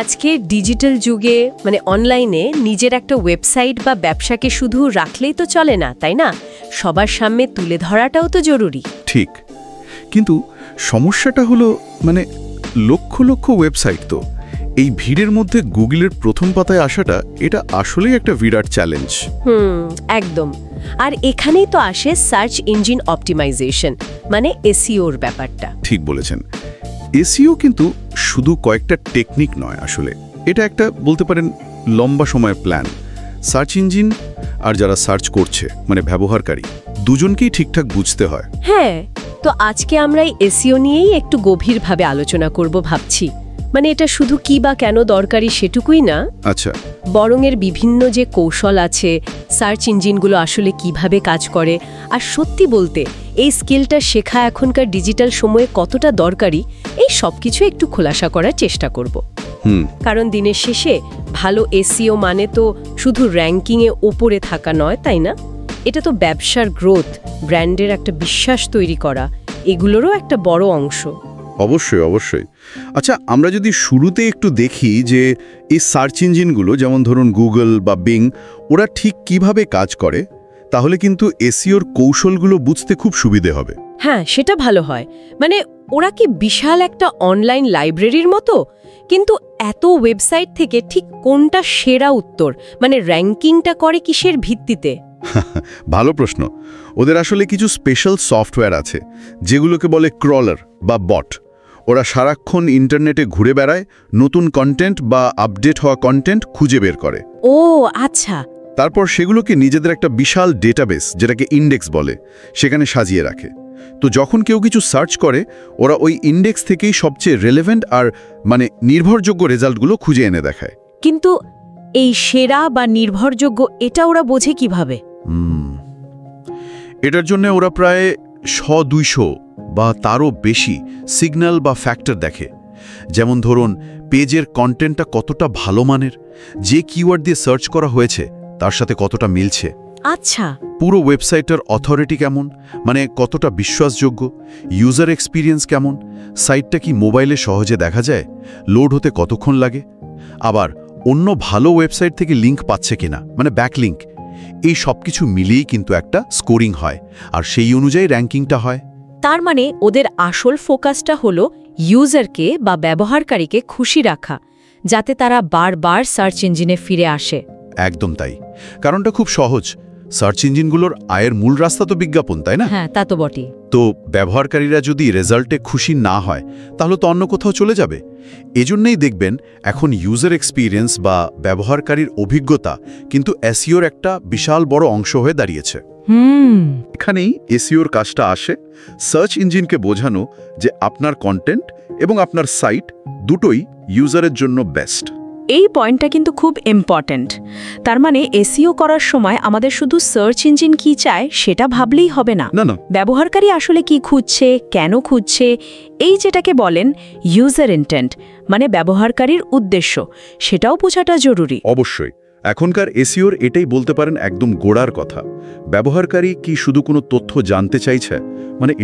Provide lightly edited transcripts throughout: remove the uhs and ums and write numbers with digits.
আজকের ডিজিটাল যুগে অনলাইনে নিজের একটা ওয়েবসাইট বা ব্যবসাকে শুধু রাখলেই তো চলে না, তাই না? সবার সামনে তুলে ধরাটাও তো জরুরি। ঠিক, কিন্তু সমস্যাটা হলো লক্ষ লক্ষ ওয়েবসাইট তো এই ভিড়ের মধ্যে গুগলের প্রথম পাতায় আসাটা এটা আসলেই একটা বিরাট চ্যালেঞ্জ। একদম। আর এখানেই তো আসে সার্চ ইঞ্জিন অপটিমাইজেশন, এসইওর ব্যাপারটা। ঠিক বলেছেন। এসইও কিন্তু শুধু কয়েকটা টেকনিক নয়, আসলে এটা একটা বলতে পারেন লম্বা সময়ের প্ল্যান। সার্চ ইঞ্জিন আর যারা সার্চ করছে ব্যবহারকারী দুজনকেই ঠিকঠাক বুঝতে হয়। হ্যাঁ, তো আজকে আমরা এই এসইও নিয়েই একটু গভীরভাবে আলোচনা করব ভাবছি। এটা শুধু কি বা কেন দরকারি সেটুকুই না, আচ্ছা, বরং এর বিভিন্ন যে কৌশল আছে, সার্চ ইঞ্জিনগুলো আসলে কিভাবে কাজ করে, আর সত্যি বলতে এই স্কিলটা শেখা এখনকার ডিজিটাল সময়ে কতটা দরকারি, এই সবকিছু একটু খোলাসা করার চেষ্টা করব। কারণ দিনের শেষে ভালো এসইও তো শুধু র্যাঙ্কিংয়ে ওপরে থাকা নয়, তাই না? এটা তো ব্যবসার গ্রোথ, ব্র্যান্ডের একটা বিশ্বাস তৈরি করা, এগুলোরও একটা বড় অংশ। অবশ্যই অবশ্যই। আচ্ছা, আমরা যদি শুরুতে একটু দেখি যে এই সার্চ ইঞ্জিনগুলো যেমন ধরুন গুগল বা বিং, ওরা ঠিক কিভাবে কাজ করে, তাহলে কিন্তু এসইওর কৌশলগুলো বুঝতে খুব সুবিধে হবে। হ্যাঁ, সেটা ভালো হয়। ওরা কি বিশাল একটা অনলাইন লাইব্রেরির মতো? কিন্তু এত ওয়েবসাইট থেকে ঠিক কোনটা সেরা উত্তর, র্যাঙ্কিংটা করে কিসের ভিত্তিতে? ভালো প্রশ্ন। ওদের আসলে কিছু স্পেশাল সফটওয়্যার আছে যেগুলোকে বলে ক্রলার বা বট। ওরা সারাক্ষণ ইন্টারনেটে ঘুরে বেড়ায়, নতুন কন্টেন্ট বা আপডেট হওয়া কন্টেন্ট খুঁজে বের করে। ও আচ্ছা। তারপর সেগুলোকে নিজেদের একটা বিশাল ডেটাবেস, যেটাকে ইন্ডেক্স বলে, সেখানে সাজিয়ে রাখে। তো যখন কেউ কিছু সার্চ করে, ওরা ওই ইন্ডেক্স থেকেই সবচেয়ে রেলেভেন্ট আর নির্ভরযোগ্য রেজাল্টগুলো খুঁজে এনে দেখায়। কিন্তু এই সেরা বা নির্ভরযোগ্য এটা ওরা বোঝে কিভাবে? এটার জন্য ওরা প্রায় 100-200 বা তারও বেশি সিগন্যাল বা ফ্যাক্টর দেখে। যেমন ধরুন, পেজের কন্টেন্টটা কতটা ভালো মানের, যে কিওয়ার্ড দিয়ে সার্চ করা হয়েছে তার সাথে কতটা মিলছে। আচ্ছা। পুরো ওয়েবসাইটের অথরিটি কেমন, কতটা বিশ্বাসযোগ্য, ইউজার এক্সপিরিয়েন্স কেমন, সাইটটা কি মোবাইলে সহজে দেখা যায়, লোড হতে কতক্ষণ লাগে, আবার অন্য ভালো ওয়েবসাইট থেকে লিঙ্ক পাচ্ছে কিনা, ব্যাকলিঙ্ক। এই সব কিছু মিলিয়েই কিন্তু একটা স্কোরিং হয়, আর সেই অনুযায়ী র্যাঙ্কিংটা হয়। তার ওদের আসল ফোকাসটা হলো ইউজারকে বা ব্যবহারকারীকে খুশি রাখা, যাতে তারা বারবার সার্চ ইঞ্জিনে ফিরে আসে। একদম তাই। কারণটা খুব সহজ। সার্চ ইঞ্জিনগুলোর আয়ের মূল রাস্তা তো বিজ্ঞাপন, তাই না? হ্যাঁ, তা তো বটেই। তো ব্যবহারকারীরা যদি রেজাল্টে খুশি না হয়, তাহলে তো অন্য কোথাও চলে যাবে। এজন্যই দেখবেন এখন ইউজার এক্সপিরিয়েন্স বা ব্যবহারকারীর অভিজ্ঞতা কিন্তু এসইওর একটা বিশাল বড় অংশ হয়ে দাঁড়িয়েছে। এখানেই এসইওর কাজটা আসে, সার্চ ইঞ্জিনকে বোঝানো যে আপনার কন্টেন্ট এবং আপনার সাইট দুটোই ইউজারের জন্য বেস্ট। এই পয়েন্টটা কিন্তু খুব ইম্পর্ট্যান্ট। তার এসইও করার সময় আমাদের শুধু সার্চ ইঞ্জিন কি চায় সেটা ভাবলেই হবে না। ব্যবহারকারী আসলে কি খুঁজছে, কেন খুঁজছে, এই যেটাকে বলেন ইউজার ইন্টেন্ট, ব্যবহারকারীর উদ্দেশ্য, সেটাও বোঝাটা জরুরি। অবশ্যই। এখনকার এসইওর এটাই বলতে পারেন একদম গোড়ার কথা। ব্যবহারকারী কি শুধু কোনো তথ্য জানতে চাইছে,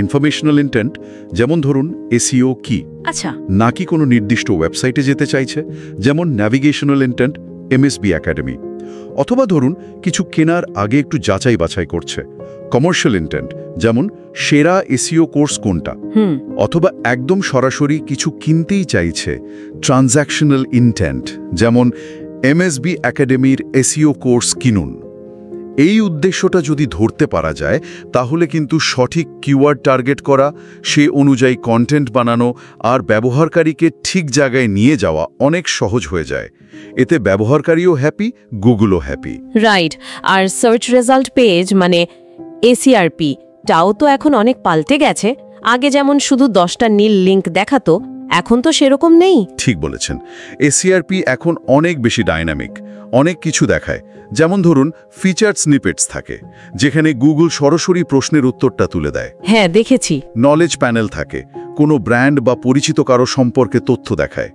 ইনফরমেশনাল ইন্টেন্ট, যেমন ধরুন এসইও কি, আচ্ছা, নাকি কোনো নির্দিষ্ট ওয়েবসাইটে যেতে চাইছে, যেমন ন্যাভিগেশনাল ইন্টেন্ট, এমএসবি একাডেমি, অথবা ধরুন কিছু কেনার আগে একটু যাচাই বাছাই করছে, কমার্শিয়াল ইন্টেন্ট, যেমন সেরা এসইও কোর্স কোনটা, অথবা একদম সরাসরি কিছু কিনতেই চাইছে, ট্রানজ্যাকশনাল ইন্টেন্ট, যেমন এমএসবি একাডেমির এসইও কোর্স কিনুন। এই উদ্দেশ্যটা যদি ধরতে পারা যায়, তাহলে কিন্তু সঠিক কিওয়ার্ড টার্গেট করা, সে অনুযায়ী কন্টেন্ট বানানো আর ব্যবহারকারীকে ঠিক জায়গায় নিয়ে যাওয়া অনেক সহজ হয়ে যায়। এতে ব্যবহারকারীও হ্যাপি, গুগলও হ্যাপি। রাইট। আর সার্চ রেজাল্ট পেজ এসইআরপি টাও তো এখন অনেক পাল্টে গেছে। আগে যেমন শুধু 10টা নীল লিঙ্ক দেখাতো, এখন তো সেরকম নেই। ঠিক বলেছেন। এসইআরপি এখন অনেক বেশি ডাইনামিক, অনেক কিছু দেখায়। যেমন ধরুন ফিচার স্নিপেটস থাকে, যেখানে গুগল সরাসরি প্রশ্নের উত্তরটা তুলে দেয়। হ্যাঁ, দেখেছি। নলেজ প্যানেল থাকে, কোনো ব্র্যান্ড বা পরিচিত কারো সম্পর্কে তথ্য দেখায়।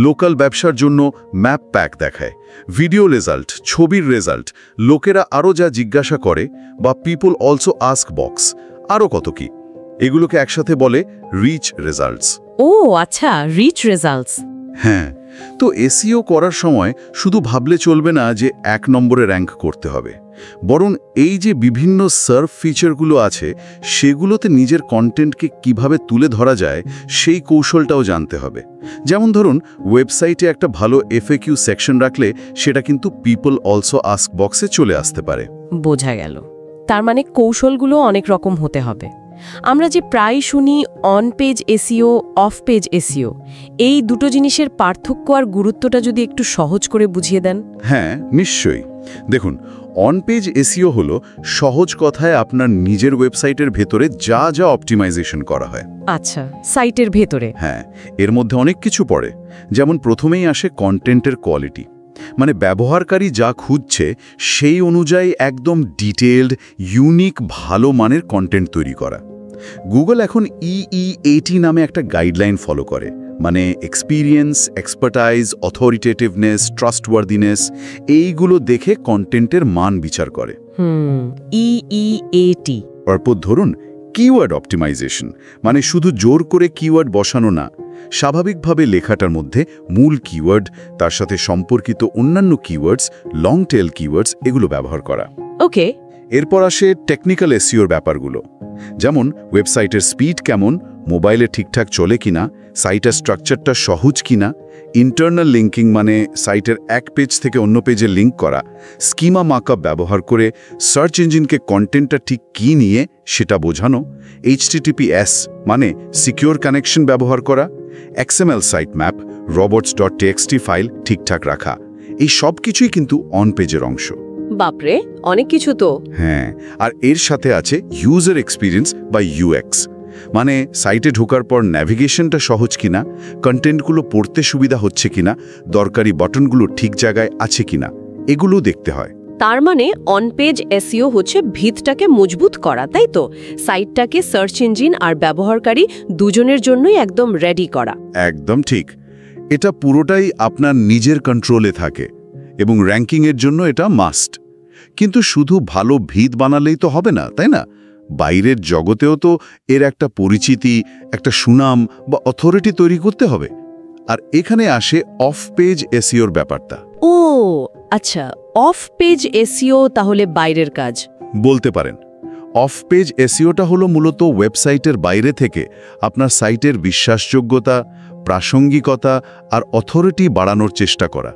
লোকাল ব্যবসার জন্য ম্যাপ প্যাক দেখায়। ভিডিও রেজাল্ট, ছবির রেজাল্ট, লোকেরা আরও যা জিজ্ঞাসা করে বা পিপল অলসো আস্ক বক্স, আরও কত কি। এগুলোকে একসাথে বলে রিচ রেজাল্টস। ও আচ্ছা, রিচ রেজাল্টস। হ্যাঁ, তো এসইও করার সময় শুধু ভাবলে চলবে না যে 1 নম্বরে র্যাঙ্ক করতে হবে, বরং এই যে বিভিন্ন সার্ভ ফিচারগুলো আছে সেগুলোতে নিজের কন্টেন্টকে কিভাবে তুলে ধরা যায় সেই কৌশলটাও জানতে হবে। যেমন ধরুন, ওয়েবসাইটে একটা ভালো FAQ সেকশন রাখলে সেটা কিন্তু পিপল অলসো আস্ক বক্সে চলে আসতে পারে। বোঝা গেল। তার মানে কৌশলগুলো অনেক রকম হতে হবে। আমরা যে প্রায় শুনি on page SEO, of page SEO, এই দুটো জিনিসের পার্থক্য আর গুরুত্বটা যদি একটু সহজ করে বুঝিয়ে দেন। হ্যাঁ, নিশ্চয়ই। দেখুন, অন পেজ এসইও হলো সহজ কথায় আপনার নিজের ওয়েবসাইটের ভেতরে যা যা অপটিমাইজেশন করা হয়। আচ্ছা, সাইটের ভেতরে। হ্যাঁ, এর মধ্যে অনেক কিছু পড়ে। যেমন প্রথমেই আসে কন্টেন্টের কোয়ালিটি, মানে ব্যবহারকারী যা খুঁজছে সেই অনুযায়ী একদম ডিটেইলড, ইউনিক, ভালো মানের কন্টেন্ট তৈরি করা। গুগল এখন EE80 নামে একটা গাইডলাইন ফলো করে, মানে এক্সপিরিয়েন্স, এক্সপার্টাইজ, অথরিটেটিভনেস, ট্রাস্টওয়ার্দিনেস, এইগুলো দেখে কন্টেন্টের মান বিচার করে। EE80। তারপর ধরুন কিওয়ার্ড অপটিমাইজেশন, মানে শুধু জোর করে কিওয়ার্ড বসানো না, স্বাভাবিকভাবে লেখাটার মধ্যে মূল কিওয়ার্ড, তার সাথে সম্পর্কিত অন্যান্য কিওয়ার্ডস, লং টেল কিওয়ার্ডস, এগুলো ব্যবহার করা। ওকে। এরপর আসে টেকনিক্যাল এসইওর ব্যাপারগুলো, যেমন ওয়েবসাইটের স্পিড কেমন, মোবাইলে ঠিকঠাক চলে কিনা, সাইটের স্ট্রাকচারটা সহজ কিনা, ইন্টারনাল লিঙ্কিং মানে সাইটের এক পেজ থেকে অন্য পেজে লিঙ্ক করা, স্কিমা মার্কআপ ব্যবহার করে সার্চ ইঞ্জিনকে কন্টেন্টটা ঠিক কী নিয়ে সেটা বোঝানো, HTTPS মানে সিকিউর কানেকশন ব্যবহার করা, XML site map, robots.txt file ঠিকঠাক রাখা, এই সব কিছুই কিন্তু অন পেজের অংশ। বাপরে, অনেক কিছু তো। হ্যাঁ, আর এর সাথে আছে ইউজার এক্সপিরিয়েন্স বা UX, মানে সাইটে ঢোকার পর ন্যাভিগেশনটা সহজ কিনা, কন্টেন্টগুলো পড়তে সুবিধা হচ্ছে কিনা, দরকারি বাটনগুলো ঠিক জায়গায় আছে কিনা, এগুলো দেখতে হয়। তার মানে অন পেজ এসইও হচ্ছে ভিতটাকে মজবুত করা, তাই তো? সাইটটাকে সার্চ ইঞ্জিন আর ব্যবহারকারী দুজনের জন্যই একদম রেডি করা। একদম ঠিক। এটা পুরোটাই আপনার নিজের কন্ট্রোলে থাকে এবং র্যাঙ্কিংয়ের জন্য এটা মাস্ট। কিন্তু শুধু ভালো ভিত বানালেই তো হবে না, তাই না? বাইরের জগতেও তো এর একটা পরিচিতি, একটা সুনাম বা অথরিটি তৈরি করতে হবে। আর এখানে আসে অফ পেজ এসইওর ব্যাপারটা। ও আচ্ছা, অফ পেজ এসইও তাহলে বাইরের কাজ বলতে পারেন। অফ পেজ এসইওটা হলো মূলত ওয়েবসাইটের বাইরে থেকে আপনার সাইটের বিশ্বাসযোগ্যতা, প্রাসঙ্গিকতা আর অথরিটি বাড়ানোর চেষ্টা করা।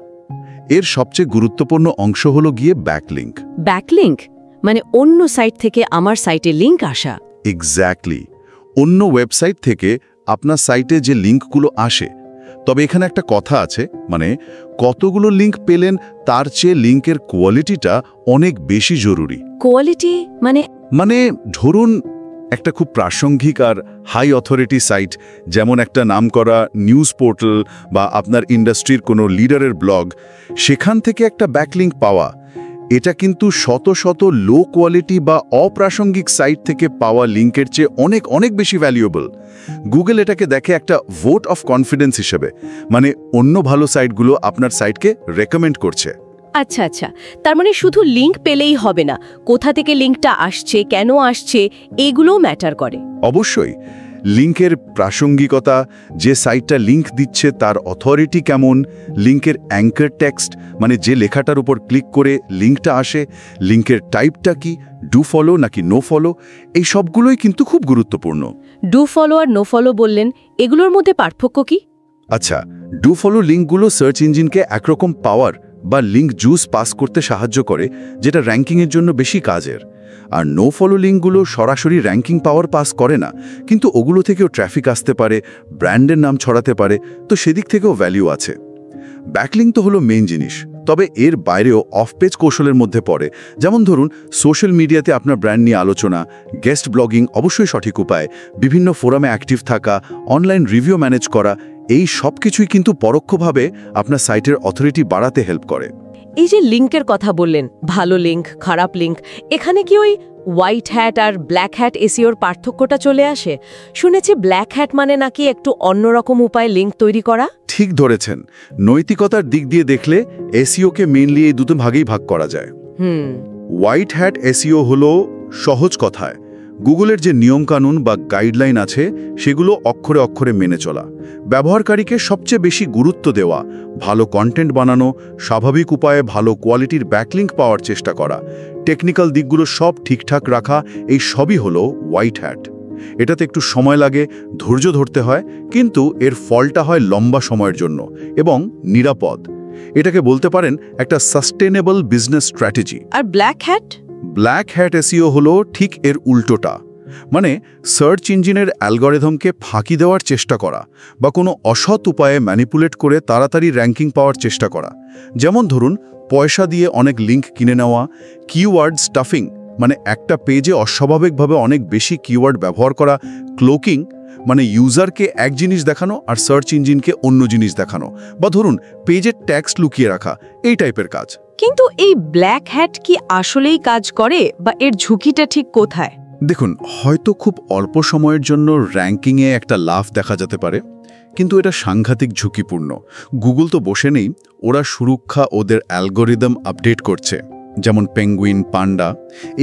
এর সবচেয়ে গুরুত্বপূর্ণ অংশ হলো গিয়ে ব্যাকলিঙ্ক। ব্যাকলিঙ্ক মানে অন্য সাইট থেকে আমার সাইটে লিঙ্ক আসা। এক্স্যাক্টলি, অন্য ওয়েবসাইট থেকে আপনার সাইটে যে লিঙ্কগুলো আসে। তবে এখানে একটা কথা আছে, মানে কতগুলো লিঙ্ক পেলেন তার চেয়ে লিঙ্কের কোয়ালিটিটা অনেক বেশি জরুরি। কোয়ালিটি মানে ধরুন একটা খুব প্রাসঙ্গিক আর হাই অথরিটি সাইট, যেমন একটা নামকরা নিউজ পোর্টাল বা আপনার ইন্ডাস্ট্রির কোনো লিডারের ব্লগ, সেখান থেকে একটা ব্যাকলিঙ্ক পাওয়া, এটা কিন্তু শত শত লো কোয়ালিটি বা অপ্রাসঙ্গিক সাইট থেকে পাওয়া লিঙ্কের চেয়ে অনেক অনেক বেশি ভ্যালুয়েবল। গুগল এটাকে দেখে একটা ভোট অফ কনফিডেন্স হিসেবে, মানে অন্য ভালো সাইটগুলো আপনার সাইটকে রেকমেন্ড করছে। আচ্ছা আচ্ছা, তার মানে শুধু লিঙ্ক পেলেই হবে না, কোথা থেকে লিঙ্কটা আসছে, কেন আসছে, এগুলোও ম্যাটার করে। অবশ্যই, লিঙ্কের প্রাসঙ্গিকতা, যে সাইটটা লিঙ্ক দিচ্ছে তার অথরিটি কেমন, লিঙ্কের অ্যাঙ্কার টেক্সট মানে যে লেখাটার উপর ক্লিক করে লিঙ্কটা আসে, লিঙ্কের টাইপটা কি, ডু ফলো নাকি নো ফলো, এই সবগুলোই কিন্তু খুব গুরুত্বপূর্ণ। ডু ফলো আর নো ফলো বললেন, এগুলোর মধ্যে পার্থক্য কি? আচ্ছা, ডু ফলো লিঙ্কগুলো সার্চ ইঞ্জিনকে একরকম পাওয়ার বা লিঙ্ক জুস পাস করতে সাহায্য করে, যেটা র্যাঙ্কিংয়ের জন্য বেশি কাজের। আর নো ফলো লিঙ্কগুলো সরাসরি র্যাঙ্কিং পাওয়ার পাস করে না, কিন্তু ওগুলো থেকেও ট্রাফিক আসতে পারে, ব্র্যান্ডের নাম ছড়াতে পারে, তো সেদিক থেকেও ভ্যালিউ আছে। ব্যাকলিঙ্ক তো হলো মেইন জিনিস, তবে এর বাইরেও অফ পেজ কৌশলের মধ্যে পড়ে। যেমন ধরুন, সোশ্যাল মিডিয়াতে আপনার ব্র্যান্ড নিয়ে আলোচনা, গেস্ট ব্লগিং অবশ্যই সঠিক উপায়, বিভিন্ন ফোরামে অ্যাক্টিভ থাকা, অনলাইন রিভিউ ম্যানেজ করা, এই সব কিছুই কিন্তু পরোক্ষভাবে আপনার সাইটের অথরিটি বাড়াতে হেল্প করে। এই যে লিঙ্কের কথা বললেন, ভালো লিঙ্ক, খারাপ লিঙ্ক, এখানে কি ওই হোয়াইট হ্যাট আর ব্ল্যাক হ্যাট এসইওর পার্থক্যটা চলে আসে? শুনেছি ব্ল্যাক হ্যাট মানে নাকি একটু অন্যরকম উপায়ে লিঙ্ক তৈরি করা। ঠিক ধরেছেন, নৈতিকতার দিক দিয়ে দেখলে এসইওকে মেইনলি এই দুটো ভাগেই ভাগ করা যায়। হোয়াইট হ্যাট এসইও হলো সহজ কথায় গুগলের যে নিয়মকানুন বা গাইডলাইন আছে সেগুলো অক্ষরে অক্ষরে মেনে চলা, ব্যবহারকারীকে সবচেয়ে বেশি গুরুত্ব দেওয়া, ভালো কন্টেন্ট বানানো, স্বাভাবিক উপায়ে ভালো কোয়ালিটির ব্যাকলিঙ্ক পাওয়ার চেষ্টা করা, টেকনিক্যাল দিকগুলো সব ঠিকঠাক রাখা, এই সবই হলো হোয়াইট হ্যাট। এটাতে একটু সময় লাগে, ধৈর্য ধরতে হয়, কিন্তু এর ফলটা হয় লম্বা সময়ের জন্য এবং নিরাপদ। এটাকে বলতে পারেন একটা সাস্টেনেবল বিজনেস স্ট্র্যাটেজি। আর black hat? Black hat SEO হলো ঠিক এর উল্টোটা। মানে সার্চ ইঞ্জিনের অ্যালগরিদমকে ফাঁকি দেওয়ার চেষ্টা করা বা কোনো অসৎ উপায়ে ম্যানিপুলেট করে তাড়াতাড়ি র্যাঙ্কিং পাওয়ার চেষ্টা করা। যেমন ধরুন, পয়সা দিয়ে অনেক লিঙ্ক কিনে নেওয়া, কিওয়ার্ড স্টাফিং, মানে একটা পেজে অস্বাভাবিকভাবে অনেক বেশি কিওয়ার্ড ব্যবহার করা, ক্লোকিং, মানে ইউজারকে এক জিনিস দেখানো আর সার্চ ইঞ্জিনকে অন্য জিনিস দেখানো, বা ধরুন পেজের ট্যাক্স লুকিয়ে রাখা, এই টাইপের কাজ। কিন্তু এই ব্ল্যাক হ্যাট কি আসলেই কাজ করে, বা এর ঝুঁকিটা ঠিক কোথায়? দেখুন, হয়তো খুব অল্প সময়ের জন্য র্যাঙ্কিংয়ে একটা লাভ দেখা যেতে পারে, কিন্তু এটা সাংঘাতিক ঝুঁকিপূর্ণ। গুগল তো বসে নেই, ওরা সুরক্ষা ওদের অ্যালগরিদম আপডেট করছে। যেমন পেঙ্গুইন, পান্ডা,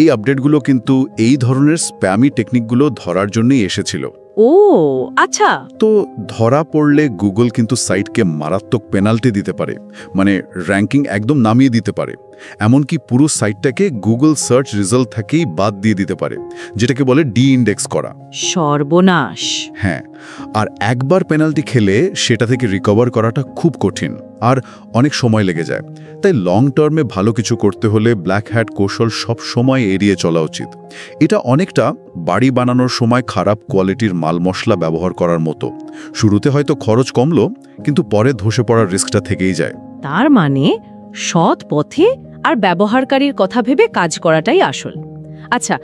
এই আপডেটগুলো কিন্তু এই ধরনের স্প্যামি টেকনিকগুলো ধরার জন্যই এসেছিল। ও আচ্ছা। তো ধরা পড়লে গুগল কিন্তু সাইটকে মারাত্মক পেনাল্টি দিতে পারে, মানে র্যাঙ্কিং একদম নামিয়ে দিতে পারে, এমনকি পুরো সাইটটাকে গুগল সার্চ রেজাল্ট থেকেই বাদ দিয়ে দিতে পারে, যেটাকে বলে ডি-ইন্ডেক্স করা। সর্বনাশ। হ্যাঁ, আর একবার পেনাল্টি খেলে সেটা থেকে রিকভার করাটা খুব কঠিন আর অনেক সময় লেগে যায়। তাই লং টার্মে ভালো কিছু করতে হলে ব্ল্যাক হ্যাট কৌশল সব সময় এড়িয়ে চলা উচিত। এটা অনেকটা বাড়ি বানানোর সময় খারাপ কোয়ালিটির মাল মশলা ব্যবহার করার মতো। শুরুতে হয়তো খরচ কমলো, কিন্তু পরে ধসে পড়ার রিস্কটা থেকেই যায়। তার মানে সৎ পথে আর ব্যবহারকারীর কথা ভেবে কাজ করাটাই আসল। আচ্ছা,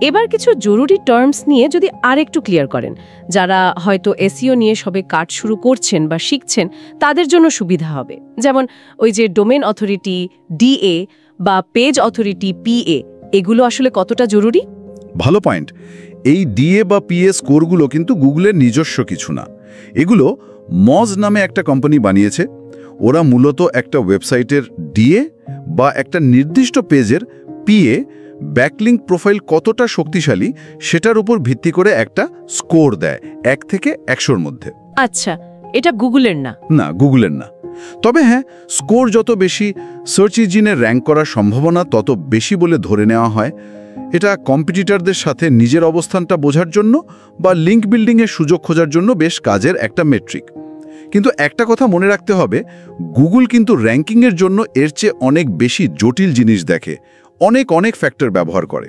এবার কিছু জরুরি টার্মস নিয়ে যদি আরেকটু ক্লিয়ার করেন, যারা হয়তো এসইও নিয়ে সবে কাজ শুরু করছেন বা শিখছেন, তাদের জন্য সুবিধা হবে। যেমন ওই যে ডোমেন অথরিটি ডিএ বা পেজ অথরিটি পিএ, এগুলো আসলে কতটা জরুরি? ভালো পয়েন্ট। এই ডিএ বা পিএ স্কোরগুলো কিন্তু গুগলের নিজস্ব কিছু না। এগুলো মজ নামে একটা কোম্পানি বানিয়েছে। ওরা মূলত একটা ওয়েবসাইটের ডিএ বা একটা নির্দিষ্ট পেজের পিএ ব্যাকলিঙ্ক প্রোফাইল কতটা শক্তিশালী সেটার উপর ভিত্তি করে একটা স্কোর দেয় 1 থেকে 100-র মধ্যে। আচ্ছা, এটা গুগলের না? না, গুগলের না। তবে হ্যাঁ, স্কোর যত বেশি, সার্চ ইঞ্জিনে র্যাঙ্ক করার সম্ভাবনা তত বেশি বলে ধরে নেওয়া হয়। এটা কম্পিটিটরদের সাথে নিজের অবস্থানটা বোঝার জন্য বা লিঙ্ক বিল্ডিংয়ের সুযোগ খোঁজার জন্য বেশ কাজের একটা মেট্রিক। কিন্তু একটা কথা মনে রাখতে হবে, গুগল কিন্তু র্যাঙ্কিংয়ের জন্য এর চেয়ে অনেক বেশি জটিল জিনিস দেখে, অনেক অনেক ফ্যাক্টর ব্যবহার করে।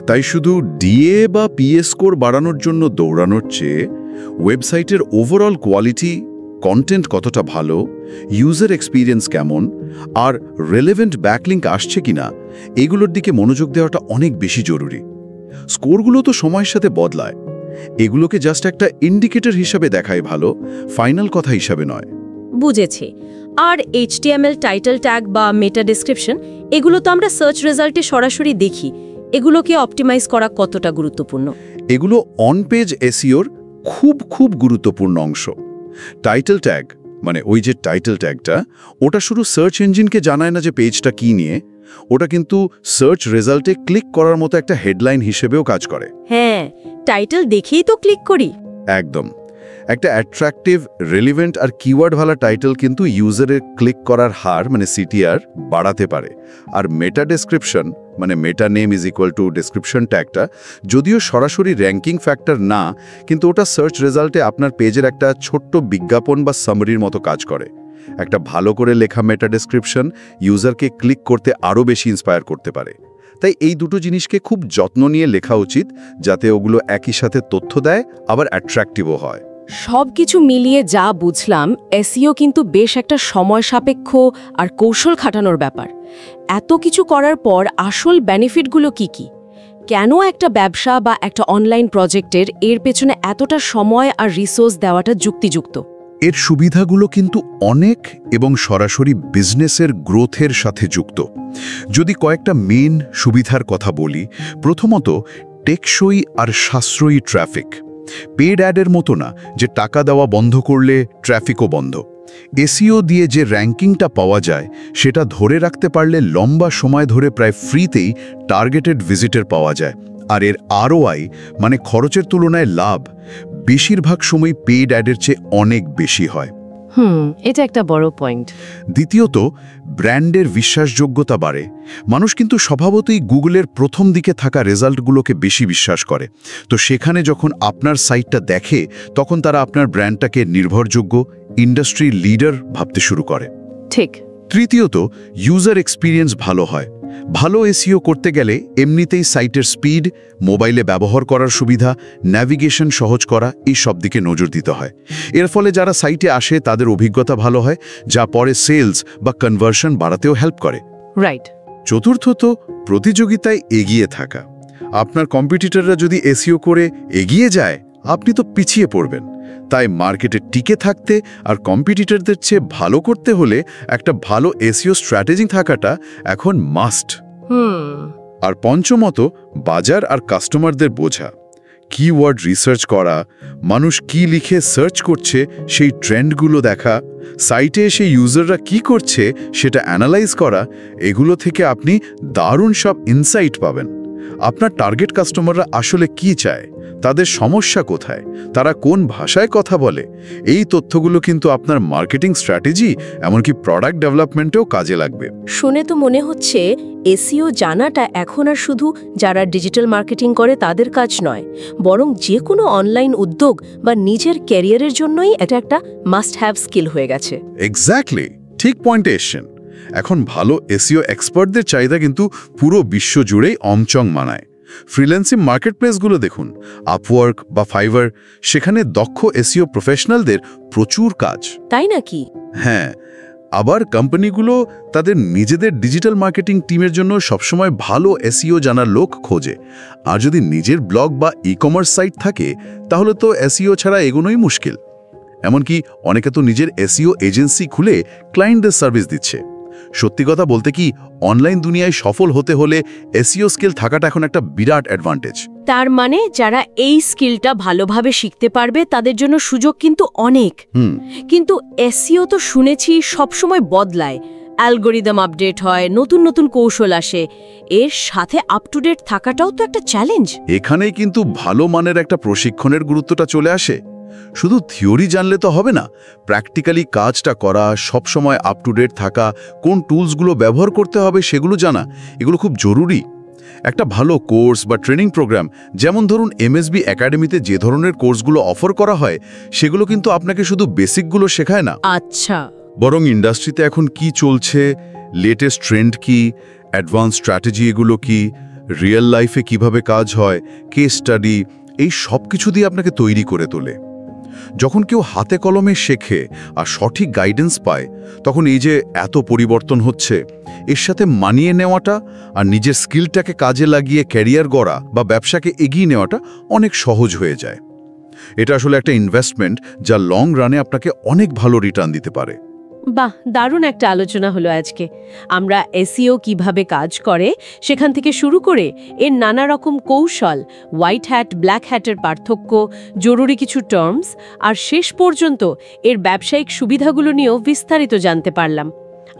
তাই শুধু ডিএ বা পিএ স্কোর বাড়ানোর জন্য দৌড়ানোর চেয়ে ওয়েবসাইটের ওভারঅল কোয়ালিটি, কন্টেন্ট কতটা ভালো, ইউজার এক্সপিরিয়েন্স কেমন, আর রেলেভেন্ট ব্যাকলিঙ্ক আসছে কিনা, এগুলোর দিকে মনোযোগ দেওয়াটা অনেক বেশি জরুরি। স্কোরগুলো তো সময়ের সাথে বদলায়, এগুলোকে জাস্ট একটা ইন্ডিকেটর হিসাবে দেখাই ভালো, ফাইনাল কথা হিসাবে নয়। বুঝেছি। আর HTML টাইটেল ট্যাগ বা মেটা ডেসক্রিপশন, এগুলো তো আমরা সার্চ রেজাল্টে সরাসরি দেখি, এগুলোকে অপটিমাইজ করা কতটা গুরুত্বপূর্ণ? এগুলো অন পেজ এসইওর খুব খুব গুরুত্বপূর্ণ অংশ। টাইটেল ট্যাগ, মানে ওই যে টাইটেল ট্যাগটা, ওটা শুধু সার্চ ইঞ্জিনকে জানায় না যে পেজটা কী নিয়ে, ওটা কিন্তু সার্চ রেজাল্টে ক্লিক করার মতো একটা হেডলাইন হিসেবেও কাজ করে। হ্যাঁ, টাইটেল দেখেই তো ক্লিক করি। একদম। একটা অ্যাট্রাকটিভ, রেলিভেন্ট আর কিওয়ার্ডওয়ালা টাইটেল কিন্তু ইউজারের ক্লিক করার হার, মানে সিটিআর, বাড়াতে পারে। আর মেটা ডেসক্রিপশন, মানে meta name is equal to description ট্যাগটা, যদিও সরাসরি র্যাঙ্কিং ফ্যাক্টর না, কিন্তু ওটা সার্চ রেজাল্টে আপনার পেজের একটা ছোট্ট বিজ্ঞাপন বা সামারির মতো কাজ করে। একটা ভালো করে লেখা মেটা ডেসক্রিপশন ইউজারকে ক্লিক করতে আরও বেশি ইন্সপায়ার করতে পারে। তাই এই দুটো জিনিসকে খুব যত্ন নিয়ে লেখা উচিত, যাতে ওগুলো একই সাথে তথ্য দেয় আবার অ্যাট্রাকটিভও হয়। সবকিছু মিলিয়ে যা বুঝলাম, এসইও কিন্তু বেশ একটা সময় সাপেক্ষ আর কৌশল খাটানোর ব্যাপার। এত কিছু করার পর আসল বেনিফিটগুলো কি কি? কেন একটা ব্যবসা বা একটা অনলাইন প্রজেক্টের এর পেছনে এতটা সময় আর রিসোর্স দেওয়াটা যুক্তিযুক্ত? এর সুবিধাগুলো কিন্তু অনেক এবং সরাসরি বিজনেসের গ্রোথের সাথে যুক্ত। যদি কয়েকটা মেইন সুবিধার কথা বলি, প্রথমত টেকসই আর সাশ্রয়ী ট্রাফিক। পেড অ্যাডের মতো না যে টাকা দেওয়া বন্ধ করলে ট্রাফিকও বন্ধ। এসইও দিয়ে যে র্যাঙ্কিংটা পাওয়া যায় সেটা ধরে রাখতে পারলে লম্বা সময় ধরে প্রায় ফ্রিতেই টার্গেটেড ভিজিটর পাওয়া যায়, আর এর ROI মানে খরচের তুলনায় লাভ বেশিরভাগ সময় পেইড অ্যাডের চেয়ে অনেক বেশি হয়। এটা একটা বড় পয়েন্ট। দ্বিতীয়ত, ব্র্যান্ডের বিশ্বাসযোগ্যতা বাড়ে। মানুষ কিন্তু স্বভাবতই গুগলের প্রথম দিকে থাকা রেজাল্টগুলোকে বেশি বিশ্বাস করে। তো সেখানে যখন আপনার সাইটটা দেখে তখন তারা আপনার ব্র্যান্ডটাকে নির্ভরযোগ্য, ইন্ডাস্ট্রি লিডার ভাবতে শুরু করে। ঠিক। তৃতীয়ত, ইউজার এক্সপিরিয়েন্স ভালো হয়। ভালো এসইও করতে গেলে এমনিতেই সাইটের স্পিড, মোবাইলে ব্যবহার করার সুবিধা, ন্যাভিগেশন সহজ করা, এই সব দিকে নজর দিতে হয়। এর ফলে যারা সাইটে আসে তাদের অভিজ্ঞতা ভালো হয়, যা পরে সেলস বা কনভার্সন বাড়াতেও হেল্প করে। রাইট। চতুর্থত, প্রতিযোগিতায় এগিয়ে থাকা। আপনার কম্পিটিটররা যদি এসইও করে এগিয়ে যায়, আপনি তো পিছিয়ে পড়বেন। তাই মার্কেটে টিকে থাকতে আর কম্পিটিটরদের চেয়ে ভালো করতে হলে একটা ভালো এসইও স্ট্র্যাটেজি থাকাটা এখন মাস্ট। আর পঞ্চমত, বাজার আর কাস্টমারদের বোঝা। কিওয়ার্ড রিসার্চ করা, মানুষ কি লিখে সার্চ করছে সেই ট্রেন্ডগুলো দেখা, সাইটে এসে ইউজাররা কি করছে সেটা অ্যানালাইজ করা, এগুলো থেকে আপনি দারুণ সব ইনসাইট পাবেন। আপনার টার্গেট কাস্টমাররা আসলে কি চায়, তাদের সমস্যা কোথায়, তারা কোন ভাষায় কথা বলে, এই তথ্যগুলো কিন্তু আপনার মার্কেটিং স্ট্র্যাটেজি এমনকি প্রোডাক্ট ডেভেলপমেন্টেও কাজে লাগবে। শুনে তো মনে হচ্ছে এসইও জানাটা এখন আর শুধু যারা ডিজিটাল মার্কেটিং করে তাদের কাজ নয়, বরং যে কোনো অনলাইন উদ্যোগ বা নিজের ক্যারিয়ারের জন্যই এটা একটা মাস্ট হ্যাভ স্কিল হয়ে গেছে। এক্স্যাক্টলি, ঠিক পয়েন্টে এসছেন। এখন ভালো এসইও এক্সপার্টদের চাহিদা কিন্তু পুরো বিশ্ব জুড়েই অমচং মানায়। ফ্রিল্যান্সিং মার্কেটপ্লেসগুলো দেখুন, আপওয়ার্ক বা ফাইবার, সেখানে দক্ষ এসইও প্রফেশনালদের প্রচুর কাজ। তাই নাকি? হ্যাঁ, আবার কোম্পানিগুলো তাদের নিজেদের ডিজিটাল মার্কেটিং টিমের জন্য সবসময় ভালো এসইও জানার লোক খোঁজে। আর যদি নিজের ব্লগ বা ই-কমার্স সাইট থাকে তাহলে তো এসইও ছাড়া এগোনোই মুশকিল। এমনকি অনেকে তো নিজের এসইও এজেন্সি খুলে ক্লায়েন্টদের সার্ভিস দিচ্ছে। সত্যি কথা বলতে কি, অনলাইন দুনিয়ায় সফল হতে হলে এসইও স্কিল থাকাটা এখন একটা বিরাট অ্যাডভান্টেজ। তার মানে যারা এই স্কিলটা ভালোভাবে শিখতে পারবে তাদের জন্য সুযোগ কিন্তু অনেক। কিন্তু এসইও তো শুনেছি সবসময় বদলায়, অ্যালগোরিদম আপডেট হয়, নতুন নতুন কৌশল আসে, এর সাথে আপ টু ডেট থাকাটাও তো একটা চ্যালেঞ্জ। এখানেই কিন্তু ভালো মানের একটা প্রশিক্ষণের গুরুত্বটা চলে আসে। শুধু থিওরি জানলে তো হবে না, প্র্যাকটিক্যালি কাজটা করা, সবসময় আপ টু ডেট থাকা, কোন টুলসগুলো ব্যবহার করতে হবে সেগুলো জানা, এগুলো খুব জরুরি। একটা ভালো কোর্স বা ট্রেনিং প্রোগ্রাম, যেমন ধরুন এমএসবি একাডেমিতে যে ধরনের কোর্সগুলো অফার করা হয়, সেগুলো কিন্তু আপনাকে শুধু বেসিকগুলো শেখায় না। আচ্ছা। বরং ইন্ডাস্ট্রিতে এখন কি চলছে, লেটেস্ট ট্রেন্ড কি, অ্যাডভান্স স্ট্র্যাটেজি এগুলো কি, রিয়েল লাইফে কিভাবে কাজ হয়, কেস স্টাডি, এই সব কিছু দিয়ে আপনাকে তৈরি করে তোলে। যখন কেউ হাতে কলমে শেখে আর সঠিক গাইডেন্স পায়, তখন এই যে এত পরিবর্তন হচ্ছে, এর সাথে মানিয়ে নেওয়াটা আর নিজের স্কিলটাকে কাজে লাগিয়ে ক্যারিয়ার গড়া বা ব্যবসাকে এগিয়ে নেওয়াটা অনেক সহজ হয়ে যায়। এটা আসলে একটা ইনভেস্টমেন্ট যা লং রানে আপনাকে অনেক ভালো রিটার্ন দিতে পারে। বাহ, দারুণ একটা আলোচনা হলো আজকে। আমরা এসইও কিভাবে কাজ করে সেখান থেকে শুরু করে এর নানা রকম কৌশল, হোয়াইট হ্যাট ব্ল্যাক হ্যাটের পার্থক্য, জরুরি কিছু টার্মস, আর শেষ পর্যন্ত এর ব্যবসায়িক সুবিধাগুলো নিয়েও বিস্তারিত জানতে পারলাম।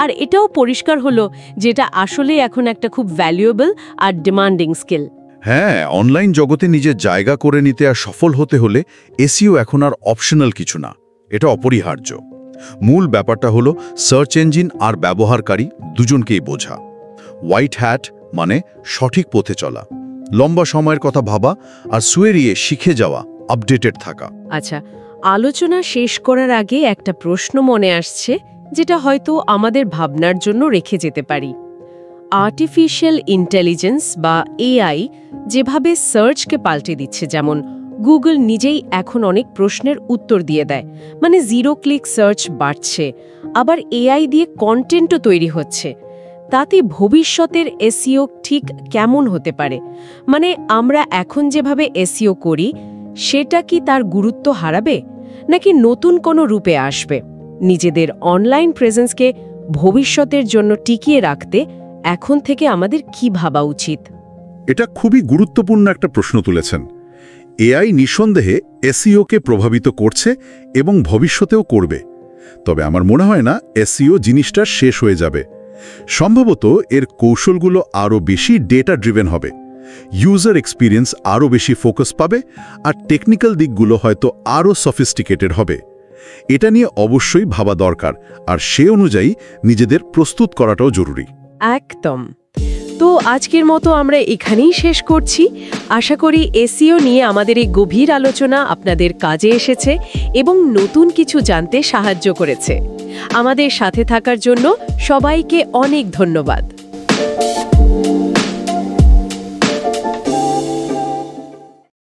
আর এটাও পরিষ্কার হলো যেটা আসলে এখন একটা খুব ভ্যালুয়েবল আর ডিমান্ডিং স্কিল। হ্যাঁ, অনলাইন জগতে নিজের জায়গা করে নিতে আর সফল হতে হলে এসইও এখন আর অপশনাল কিছু না, এটা অপরিহার্য। মূল ব্যাপারটা হলো সার্চ ইঞ্জিন আর ব্যবহারকারী দুজনকেই বোঝা। হোয়াইট হ্যাট মানে সঠিক পথে চলা, লম্বা সময়ের কথা ভাবা আর সুয়েরিয়ে শিখে যাওয়া, আপডেটেড থাকা। আচ্ছা, আলোচনা শেষ করার আগে একটা প্রশ্ন মনে আসছে, যেটা হয়তো আমাদের ভাবনার জন্য রেখে যেতে পারি। আর্টিফিশিয়াল ইন্টেলিজেন্স বা এআই যেভাবে সার্চকে পাল্টে দিচ্ছে, যেমন গুগল নিজেই এখন অনেক প্রশ্নের উত্তর দিয়ে দেয়, মানে জিরো ক্লিক সার্চ বাড়ছে, আবার এআই দিয়ে কন্টেন্টও তৈরি হচ্ছে, তাতে ভবিষ্যতের এসইও ঠিক কেমন হতে পারে? মানে আমরা এখন যেভাবে এসইও করি সেটা কি তার গুরুত্ব হারাবে, নাকি নতুন কোনো রূপে আসবে? নিজেদের অনলাইন প্রেজেন্সকে ভবিষ্যতের জন্য টিকিয়ে রাখতে এখন থেকে আমাদের কি ভাবা উচিত? এটা খুবই গুরুত্বপূর্ণ একটা প্রশ্ন তুলেছেন। এআই নিঃসন্দেহে এসইওকে প্রভাবিত করছে এবং ভবিষ্যতেও করবে। তবে আমার মনে হয় না এসইও জিনিসটা শেষ হয়ে যাবে। সম্ভবত এর কৌশলগুলো আরও বেশি ডেটা ড্রিভেন হবে। ইউজার এক্সপিরিয়েন্স আরও বেশি ফোকাস পাবে আর টেকনিক্যাল দিকগুলো হয়তো আরও সফিস্টিকেটেড হবে। এটা নিয়ে অবশ্যই ভাবা দরকার, আর সে অনুযায়ী নিজেদের প্রস্তুত করাটাও জরুরি। একদম। তো আজকের মতো আমরা এখানেই শেষ করছি। আশা করি এসইও নিয়ে আমাদের এই গভীর আলোচনা আপনাদের কাজে এসেছে এবং নতুন কিছু জানতে সাহায্য করেছে। আমাদের সাথে থাকার জন্য সবাইকে অনেক ধন্যবাদ।